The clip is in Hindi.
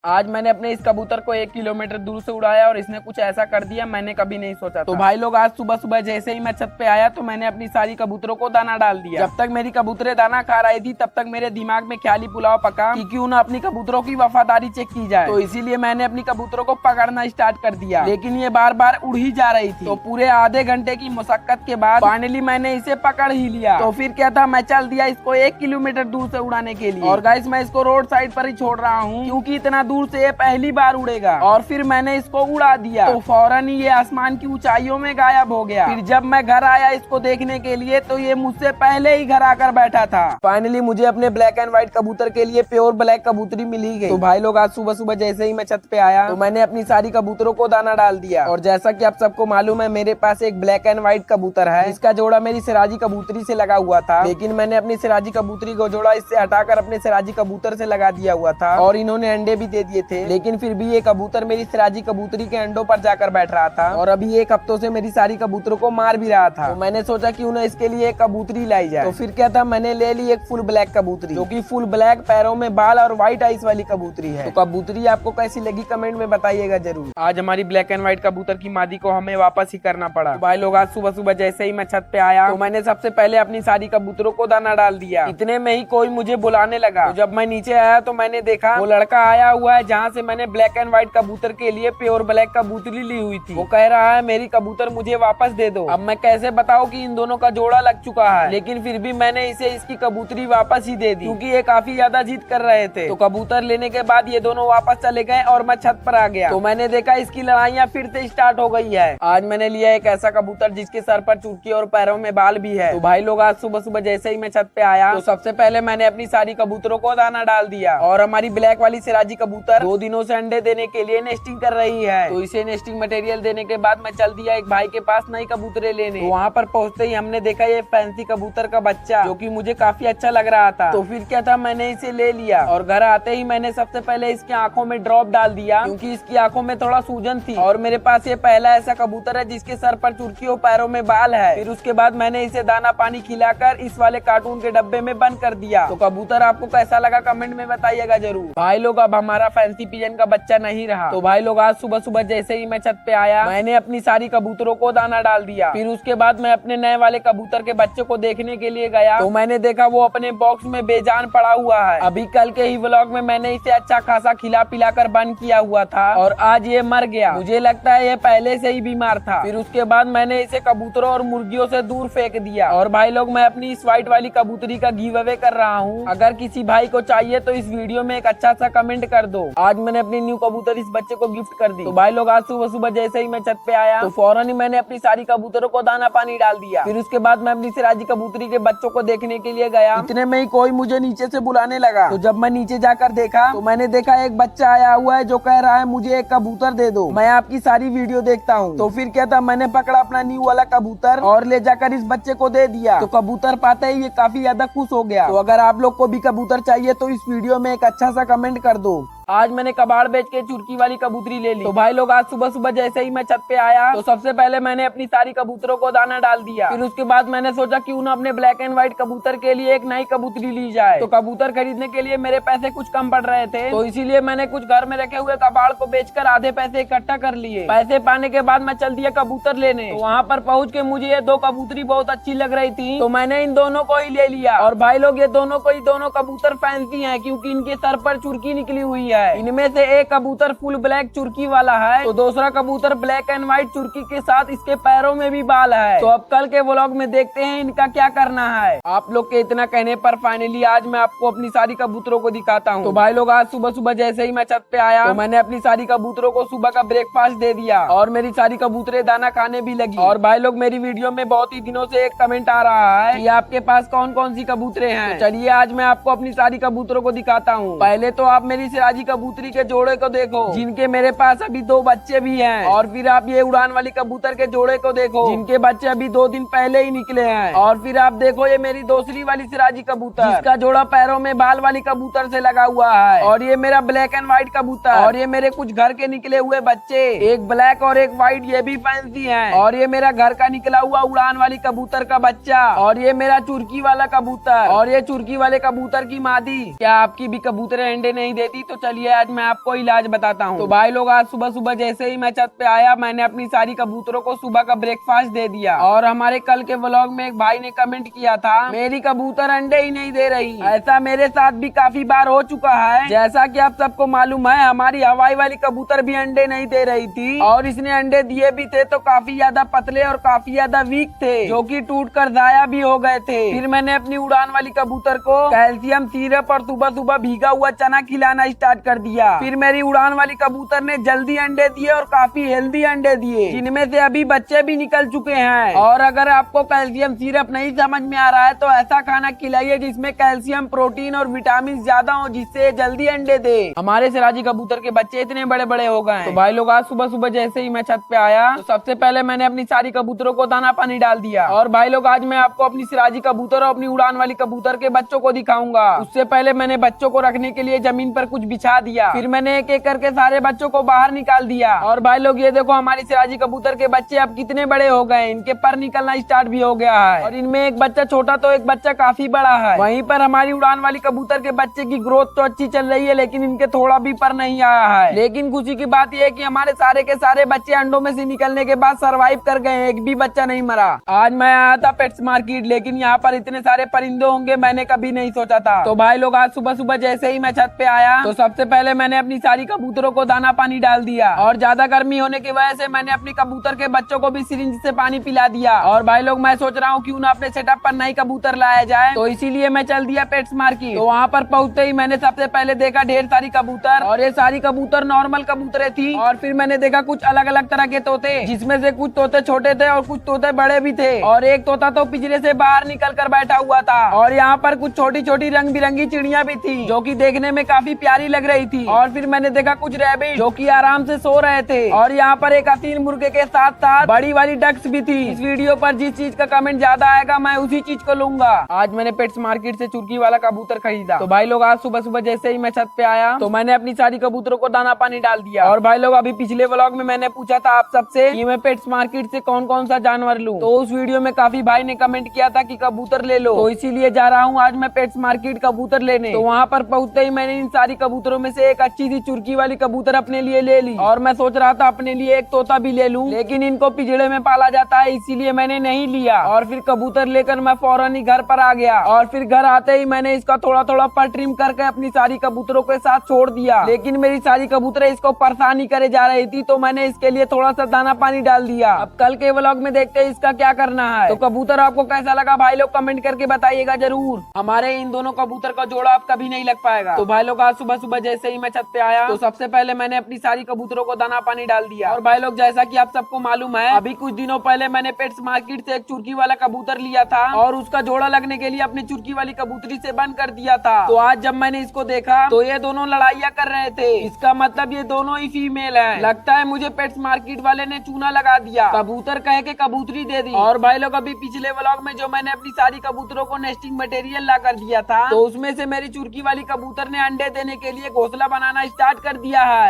आज मैंने अपने इस कबूतर को 1 किलोमीटर दूर से उड़ाया और इसने कुछ ऐसा कर दिया मैंने कभी नहीं सोचा तो भाई लोग आज सुबह सुबह जैसे ही मैं छत पे आया तो मैंने अपनी सारी कबूतरों को दाना डाल दिया। जब तक मेरी कबूतरें दाना खा रही थी तब तक मेरे दिमाग में ख्याली पुलाव पका कि क्यों ना अपनी कबूतरों की वफादारी चेक की जाए। तो इसीलिए मैंने अपनी कबूतरों को पकड़ना स्टार्ट कर दिया, लेकिन ये बार बार उड़ ही जा रही थी। तो पूरे आधे घंटे की मुशक्कत के बाद फाइनली मैंने इसे पकड़ ही लिया। तो फिर क्या था, मैं चल दिया इसको 1 किलोमीटर दूर से उड़ाने के लिए। और गाइस मैं इसको रोड साइड पर ही छोड़ रहा हूँ क्योंकि इतना दूर से ये पहली बार उड़ेगा। और फिर मैंने इसको उड़ा दिया तो फौरन ही ये आसमान की ऊंचाइयों में गायब हो गया। फिर जब मैं घर आया इसको देखने के लिए तो ये मुझसे पहले ही घर आकर बैठा था। फाइनली मुझे अपने ब्लैक एंड व्हाइट कबूतर के लिए प्योर ब्लैक कबूतरी मिली गई। तो भाई लोग आज सुबह सुबह जैसे ही मैं छत पे आया तो मैंने अपनी सारी कबूतरों को दाना डाल दिया। और जैसा कि आप सबको मालूम है मेरे पास एक ब्लैक एंड व्हाइट कबूतर है। इसका जोड़ा मेरी सिराजी कबूतरी से लगा हुआ था, लेकिन मैंने अपनी सिराजी कबूतरी को जोड़ा इससे हटाकर अपने सिराजी कबूतर से लगा दिया हुआ था। और इन्होंने अंडे भी दे दिए थे, लेकिन फिर भी ये कबूतर मेरी सिराजी कबूतरी के अंडों पर जाकर बैठ रहा था और अभी 1 हफ्तों से मेरी सारी कबूतरों को मार भी रहा था। तो मैंने सोचा क्यों ना इसके लिए एक कबूतरी लाई जाए। तो फिर क्या था, मैंने ले ली एक फुल ब्लैक कबूतरी जो कि फुल ब्लैक, पैरों में बाल और व्हाइट आइस वाली कबूतरी है। तो कबूतरी आपको कैसी लगी कमेंट में बताइएगा जरूर। आज हमारी ब्लैक एंड व्हाइट कबूतर की मादी को हमें वापस ही करना पड़ा। तो भाई लोग आज सुबह सुबह जैसे ही मैं छत पे आया तो मैंने सबसे पहले अपनी सारी कबूतरों को दाना डाल दिया। इतने में ही कोई मुझे बुलाने लगा। तो जब मैं नीचे आया तो मैंने देखा वो लड़का आया हुआ है जहाँ से मैंने ब्लैक एंड व्हाइट कबूतर के लिए प्योर ब्लैक कबूतरी ली हुई थी। वो कह रहा है मेरी कबूतर मुझे वापस दे दो। अब मैं कैसे बताऊं कि इन दोनों का जोड़ा लग चुका है, लेकिन फिर भी मैंने इसे इसकी कबूतरी वापस ही दे दी क्योंकि ये काफी ज्यादा जिद कर रहे थे। तो कबूतर लेने के बाद ये दोनों वापस चले गए और मैं छत पर आ गया। तो मैंने देखा इसकी लड़ाइयाँ फिर से स्टार्ट हो गई है। आज मैंने लिया एक ऐसा कबूतर जिसके सर पर चुटकी और पैरों में बाल भी है। तो भाई लोग आज सुबह सुबह जैसे ही मैं छत पे आया तो सबसे पहले मैंने अपनी सारी कबूतरों को दाना डाल दिया। और हमारी ब्लैक वाली सिराजी कबूतर 2 दिनों से अंडे देने के लिए नेस्टिंग कर रही है। तो इसे नेस्टिंग मटेरियल देने के बाद मैं चल दिया एक भाई के पास नई कबूतरें लेने। तो वहाँ पर पहुँचते ही हमने देखा ये फैंसी कबूतर का बच्चा जो कि मुझे काफी अच्छा लग रहा था। तो फिर क्या था, मैंने इसे ले लिया और घर आते ही मैंने सबसे पहले इसकी आंखों में ड्रॉप डाल दिया क्योंकि इसकी आंखों में थोड़ा सूजन थी। और मेरे पास ये पहला ऐसा कबूतर है जिसके सर पर चुटकी और पैरों में बाल है। फिर उसके बाद मैंने इसे दाना पानी खिलाकर इस वाले कार्टून के डब्बे में बंद कर दिया। तो कबूतर आपको कैसा लगा कमेंट में बताइएगा जरूर। भाई लोग अब हमारा फैंसी पिजन का बच्चा नहीं रहा। तो भाई लोग आज सुबह सुबह जैसे ही मैं छत पे आया मैंने अपनी सारी कबूतरों को दाना डाल दिया। फिर उसके बाद मैं अपने नए वाले कबूतर के बच्चे को देखने के लिए गया तो मैंने देखा वो अपने बॉक्स में बेजान पड़ा हुआ है। अभी कल के ही व्लॉग में मैंने इसे अच्छा खासा खिला पिलाकर बंद किया हुआ था और आज ये मर गया। मुझे लगता है ये पहले से ही बीमार था। फिर उसके बाद मैंने इसे कबूतरों और मुर्गियों से दूर फेंक दिया। और भाई लोग मैं अपनी इस व्हाइट वाली कबूतरी का गिव अवे कर रहा हूँ। अगर किसी भाई को चाहिए तो इस वीडियो में एक अच्छा सा कमेंट कर दो। आज मैंने अपनी न्यू कबूतर इस बच्चे को गिफ्ट कर दी। तो भाई लोग आज सुबह सुबह जैसे ही मैं छत पे आया तो फौरन ही मैंने अपनी सारी कबूतरों को दाना पानी डाल दिया। फिर उसके बाद मैं अपनी सिराजी कबूतरी के बच्चों को देखने के लिए गया। इतने में ही कोई मुझे नीचे से बुलाने लगा। तो जब मैं नीचे जाकर देखा तो मैंने देखा एक बच्चा आया हुआ है जो कह रहा है मुझे एक कबूतर दे दो, मैं आपकी सारी वीडियो देखता हूँ। तो फिर क्या था, मैंने पकड़ा अपना न्यू वाला कबूतर और ले जाकर इस बच्चे को दे दिया। तो कबूतर पाते ही ये काफी ज्यादा खुश हो गया। तो अगर आप लोग को भी कबूतर चाहिए तो इस वीडियो में एक अच्छा सा कमेंट कर दो। आज मैंने कबाड़ बेच के चुटकी वाली कबूतरी ले ली। तो भाई लोग आज सुबह सुबह जैसे ही मैं छत पे आया तो सबसे पहले मैंने अपनी सारी कबूतरों को दाना डाल दिया। फिर उसके बाद मैंने सोचा क्यों ना अपने ब्लैक एंड व्हाइट कबूतर के लिए एक नई कबूतरी ली जाए। तो कबूतर खरीदने के लिए मेरे पैसे कुछ कम पड़ रहे थे तो इसीलिए मैंने कुछ घर में रखे हुए कबाड़ को बेचकर आधे पैसे इकट्ठा कर लिए। पैसे पाने के बाद मैं चल दिया कबूतर लेने। तो वहाँ पर पहुँच के मुझे ये 2 कबूतरी बहुत अच्छी लग रही थी तो मैंने इन दोनों को ही ले लिया। और भाई लोग ये दोनों कबूतर फैंसी है क्योंकि इनके सर पर चुटकी निकली हुई है। इनमें से एक कबूतर फुल ब्लैक चुरकी वाला है तो दूसरा कबूतर ब्लैक एंड व्हाइट चुरकी के साथ इसके पैरों में भी बाल है। तो अब कल के व्लॉग में देखते हैं इनका क्या करना है। आप लोग के इतना कहने पर फाइनली आज मैं आपको अपनी सारी कबूतरों को दिखाता हूँ। तो भाई लोग आज सुबह सुबह जैसे ही मैं छत पे आया तो मैंने अपनी सारी कबूतरों को सुबह का ब्रेकफास्ट दे दिया और मेरी सारी कबूतरें दाना खाने भी लगी। और भाई लोग मेरी वीडियो में बहुत ही दिनों से एक कमेंट आ रहा है कि आपके पास कौन कौन सी कबूतरें हैं। तो चलिए आज मैं आपको अपनी सारी कबूतरों को दिखाता हूँ। पहले तो आप मेरी सिराजी कबूतरी के जोड़े को देखो जिनके मेरे पास अभी 2 बच्चे भी हैं। और फिर आप ये उड़ान वाली कबूतर के जोड़े को देखो जिनके बच्चे अभी 2 दिन पहले ही निकले हैं। और फिर आप देखो ये मेरी दूसरी वाली सिराजी कबूतर जिसका जोड़ा पैरों में बाल वाली कबूतर से लगा हुआ है। और ये मेरा ब्लैक एंड व्हाइट कबूतर। और ये मेरे कुछ घर के निकले हुए बच्चे, एक ब्लैक और एक व्हाइट, ये भी फैंसी हैं। और ये मेरा घर का निकला हुआ उड़ान वाली कबूतर का बच्चा। और ये मेरा चुरकी वाला कबूतर और ये चुरकी वाले कबूतर की मादी। क्या आपकी भी कबूतरें अंडे नहीं देती? तो चलिए चलिए आज मैं आपको इलाज बताता हूँ। तो भाई लोग आज सुबह सुबह जैसे ही मैं छत पे आया, मैंने अपनी सारी कबूतरों को सुबह का ब्रेकफास्ट दे दिया। और हमारे कल के व्लॉग में एक भाई ने कमेंट किया था, मेरी कबूतर अंडे ही नहीं दे रही। ऐसा मेरे साथ भी काफी बार हो चुका है। जैसा कि आप सबको मालूम है, हमारी हवाई वाली कबूतर भी अंडे नहीं दे रही थी, और इसने अंडे दिए भी थे तो काफी ज्यादा पतले और काफी ज्यादा वीक थे, जो कि टूट कर जाया भी हो गए थे। फिर मैंने अपनी उड़ान वाली कबूतर को कैल्शियम सिरप और सुबह सुबह भीगा हुआ चना खिलाना स्टार्ट कर दिया। फिर मेरी उड़ान वाली कबूतर ने जल्दी अंडे दिए और काफी हेल्दी अंडे दिए, जिनमें से अभी बच्चे भी निकल चुके हैं। और अगर आपको कैल्शियम सिरप नहीं समझ में आ रहा है तो ऐसा खाना खिलाइए जिसमें कैल्शियम, प्रोटीन और विटामिन ज्यादा हो, जिससे जल्दी अंडे दे। हमारे सिराजी कबूतर के बच्चे इतने बड़े बड़े हो गए। तो भाई लोग आज सुबह सुबह जैसे ही मैं छत पे आया तो सबसे पहले मैंने अपनी सारी कबूतरों को दाना पानी डाल दिया। और भाई लोग आज मैं आपको अपनी सिराजी कबूतर और अपनी उड़ान वाली कबूतर के बच्चों को दिखाऊंगा। उससे पहले मैंने बच्चों को रखने के लिए जमीन पर कुछ बिछा दिया। फिर मैंने एक एक करके सारे बच्चों को बाहर निकाल दिया। और भाई लोग ये देखो, हमारी सिराजी कबूतर के बच्चे अब कितने बड़े हो गए, इनके पर निकलना स्टार्ट भी हो गया है। और इनमें एक बच्चा छोटा तो एक बच्चा काफी बड़ा है। वहीं पर हमारी उड़ान वाली कबूतर के बच्चे की ग्रोथ तो अच्छी चल रही है, लेकिन इनके थोड़ा भी पर नहीं आया है। लेकिन खुशी की बात यह है कि हमारे सारे के सारे बच्चे अंडों में से निकलने के बाद सरवाइव कर गए, एक भी बच्चा नहीं मरा। आज मैं आया था पेट्स मार्केट, लेकिन यहाँ पर इतने सारे परिंदे होंगे मैंने कभी नहीं सोचा था। तो भाई लोग आज सुबह सुबह जैसे ही मैं छत पे आया तो सबसे पहले मैंने अपनी सारी कबूतरों को दाना पानी डाल दिया। और ज्यादा गर्मी होने की वजह से मैंने अपनी कबूतर के बच्चों को भी सिरिंज से पानी पिला दिया। और भाई लोग मैं सोच रहा हूँ क्यों ना अपने सेटअप पर नई कबूतर लाया जाए, तो इसीलिए मैं चल दिया पेट्स मार्केट। तो वहाँ पर पहुँचते ही मैंने सबसे पहले देखा ढेर सारी कबूतर, और ये सारी कबूतर नॉर्मल कबूतरें थी। और फिर मैंने देखा कुछ अलग अलग तरह के तोते, जिसमें से कुछ तोते छोटे थे और कुछ तोते बड़े भी थे। और एक तोता तो पिंजरे से बाहर निकल कर बैठा हुआ था। और यहाँ पर कुछ छोटी छोटी रंग बिरंगी चिड़िया भी थी, जो कि देखने में काफी प्यारी लग रही थी। और फिर मैंने देखा कुछ रैबिट जो कि आराम से सो रहे थे। और यहाँ पर एक हसीन मुर्गे के साथ साथ बड़ी वाली डक्स भी थी। इस वीडियो पर जिस चीज का कमेंट ज्यादा आएगा मैं उसी चीज को लूंगा। आज मैंने पेट्स मार्केट से चुरकी वाला कबूतर खरीदा। तो भाई लोग आज सुबह सुबह जैसे ही मैं छत पे आया तो मैंने अपनी सारी कबूतरों को दाना पानी डाल दिया। और भाई लोग अभी पिछले व्लॉग में मैंने पूछा था आप सबसे कि मैं पेट्स मार्केट से कौन कौन सा जानवर लूं, तो उस वीडियो में काफी भाई ने कमेंट किया था कि कबूतर ले लो, तो इसीलिए जा रहा हूँ आज मैं पेट्स मार्केट कबूतर लेने। तो वहाँ पर पहुँचते ही मैंने इन सारी कबूतरों में से एक अच्छी सी चुरकी वाली कबूतर अपने लिए ले ली। और मैं सोच रहा था अपने लिए एक तोता भी ले लूं, लेकिन इनको पिंजड़े में पाला जाता है इसीलिए मैंने नहीं लिया। और फिर कबूतर लेकर मैं फौरन ही घर पर आ गया। और फिर घर आते ही मैंने इसका थोड़ा थोड़ा पर ट्रिम करके अपनी सारी कबूतरों के साथ छोड़ दिया। लेकिन मेरी सारी कबूतरें इसको परेशानी करे जा रही थी, तो मैंने इसके लिए थोड़ा सा दाना पानी डाल दिया। अब कल के व्लॉग में देखते हैं इसका क्या करना है। तो कबूतर आपको कैसा लगा भाई लोग कमेंट करके बताइएगा जरूर। हमारे इन दोनों कबूतर का जोड़ा अब कभी नहीं लग पाएगा। तो भाई लोग आज सुबह सुबह जैसे ही मैं छत पे आया तो सबसे पहले मैंने अपनी सारी कबूतरों को दाना पानी डाल दिया। और भाई लोग जैसा कि आप सबको मालूम है, अभी कुछ दिनों पहले मैंने पेट्स मार्केट से एक चुरकी वाला कबूतर लिया था और उसका जोड़ा लगने के लिए अपनी चुरकी वाली कबूतरी से बंद कर दिया था। तो आज जब मैंने इसको देखा तो ये दोनों लड़ाइयाँ कर रहे थे, इसका मतलब ये दोनों ही फीमेल है। लगता है मुझे पेट्स मार्केट वाले ने चूना लगा दिया, कबूतर कह के कबूतरी दे दी। और भाई लोग अभी पिछले व्लॉग में जो मैंने अपनी सारी कबूतरों को नेस्टिंग मटेरियल ला कर दिया था, तो उसमें से मेरी चुरकी वाली कबूतर ने अंडे देने के लिए घोंसला बनाना स्टार्ट कर दिया है।